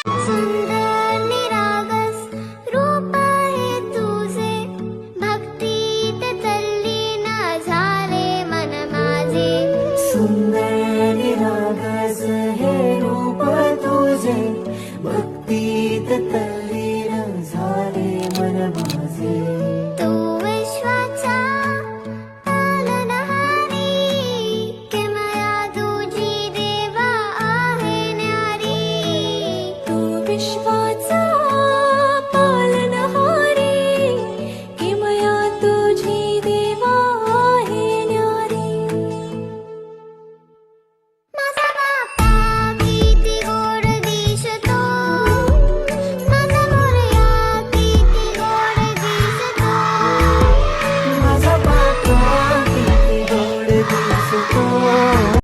सुंदर निरागस रूप हे तुझे, भक्तीत तल्लीन झाले मन माझे. सुंदर निरागस हे रूप तुझे, भक्तीत